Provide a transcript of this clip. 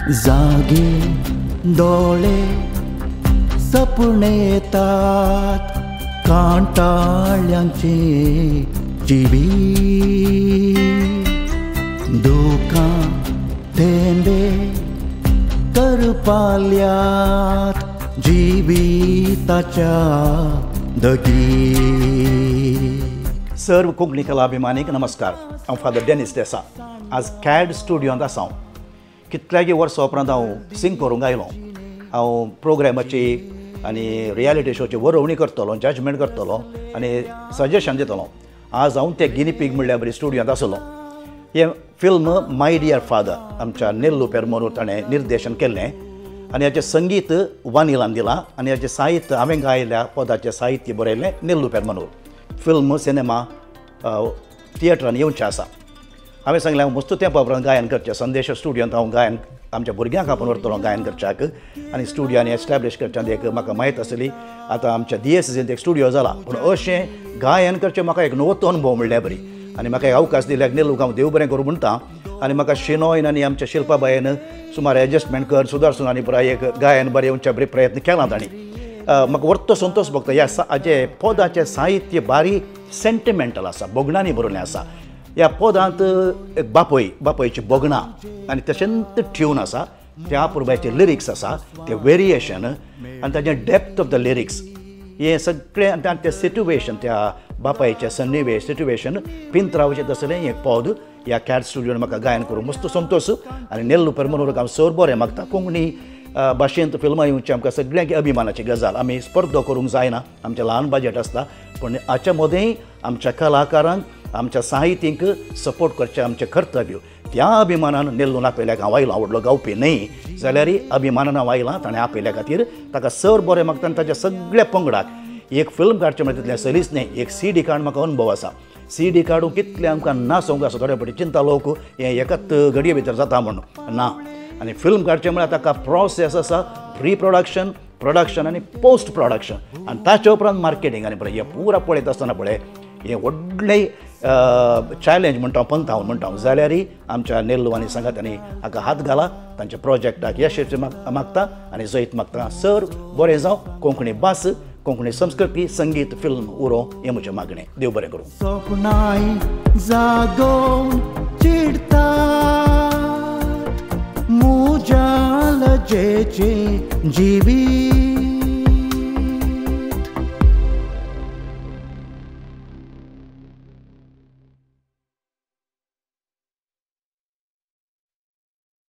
जागे डोळे सपने येतात कांटाळ्यांचे जिवी दुखां थेंबे करपाल्यात जिविताच्या दगी. सर्व कोंकणी कलाभिमानीक नमस्कार. हांव फादर डेनिस देसाई. आज कॅड स्टुडियोंत आसा. कितल्यागी वर्सां उपरांत हांव सिंग करूंक आयलो. हांव प्रोग्रामाची आनी रियलिटी शोची वरवणी करतलो, जजमेंट करतलो आनी सजेशन दितलो. आज हांव ते गिनीपीग म्हणल्यार बरी स्टुडियोंत आसलो. हें फिल्म माय डियर फादर आमच्या नेल्लू पेरमनूर ताणें निर्देशन केल्लें आनी हाचें संगीत वानिलान दिलां आनी हाचें साहित्य हांवें गायल्या पदाचें साहित्य बरयल्लें नेल्लू पेरमनूर. फिल्म सिनेमा थिएटरान येवचें आसा. हांवें सांगलें हांव मस्त तेंपा उपरांत गायन करचें. संदेश स्टुडियोंत हांव गायन आमच्या भुरग्यांक आपोवन व्हरतलो गायन करच्याक आनी स्टुडियोनी एस्टॅब्लीश करच्यात एक म्हाका माहीत आसली. आतां आमच्या DSCत एक स्टुडियो जाला पूण अशें गायन करचें म्हाका एक नवो अनुभव म्हणल्यार बरी आनी म्हाका एक अवकाश दिल्याक नेल्लूक हांव देव बरें करूं म्हणटा. आनी म्हाका शिनोयन आनी आमच्या शिल्पाबायन सुमार एडजस्टमेंट कर सुदारसून आनी पुराय एक गायन बरें येवच्या बरें प्रयत्न केला तांणी. म्हाका व्हरतो संतोश भोगता. ह्या हाजें पदाचें साहित्य बारी सेंटिमेंटल आसा, बोगणांनी बरोवलें आसा. ह्या पदांत एक बापयची बोगणां आनी तशेंच ट्यून आसा. त्या पुरबायचे लिरिक्स आसा, ते वेरिएशन आनी ताजें डेप्थ ऑफ द लिरिक्स हें सगळें आनी तें सिट्युएशन त्या बापायचें सन्निवेश सिट्युएशन पिंत रावचें तसलें हें पद ह्या कॅड स्टुडियोन म्हाका गायन करूं मस्त संतोश. आनी नेल्लू पेरमनूराक हांव सर बरें मागता. कोंकणी भाशेंत फिल्मां येवचीं आमकां सगळ्यांक अभिमानाची गजाल. आमी स्पर्धो करूंक जायना, आमचें ल्हान बजेट आसता पूण हाच्या मदेंय आमच्या कलाकारांक आमच्या साहित्यीक सपोर्ट करचें आमचें कर्तव्य. त्या अभिमानान नेल्लून आपयल्याक हांव आयलो. आवडलो गावपी न्ही जाल्यारय अभिमानान हांव आयलां. ताणें आपयल्या खातीर ताका सर बरें मागता. आनी ताच्या सगळ्या पंगडाक एक फिल्म काडचें म्हणल्यार तितलें सलीच न्ही. एक CD कार्ड म्हाका अनुभव आसा. CD काडूंक कितलें आमकां ना सांगूंक आसा. थोडे फावटी चिंता लोक हें एकाच घडये भितर जाता म्हणून ना. आनी फिल्म काडचें म्हळ्यार ताका प्रोसेस आसा. प्री प्रोडक्शन, प्रोडक्शन आनी पोस्ट प्रोडक्शन आनी ताचे उपरांत मार्केटींग आनी पळय हें पुरा पळयत आसतना पळय हें व्हडलें चॅलेंज म्हणटा पंत हांव म्हणटा जाल्यारय आमच्या नेल्लू आनी संगात्यांनी हाका हात घाला. तांच्या प्रोजेक्टाक यशस्वी मागता आनी जैत मागता. सर बरें जावं. कोंकणी भास, कोंकणी संस्कृती, संगीत, फिल्म उरो हें म्हजें मागणें. देव बरें करूं. सपनाय जागोवन चिडटा मुजाल जेचे जिवी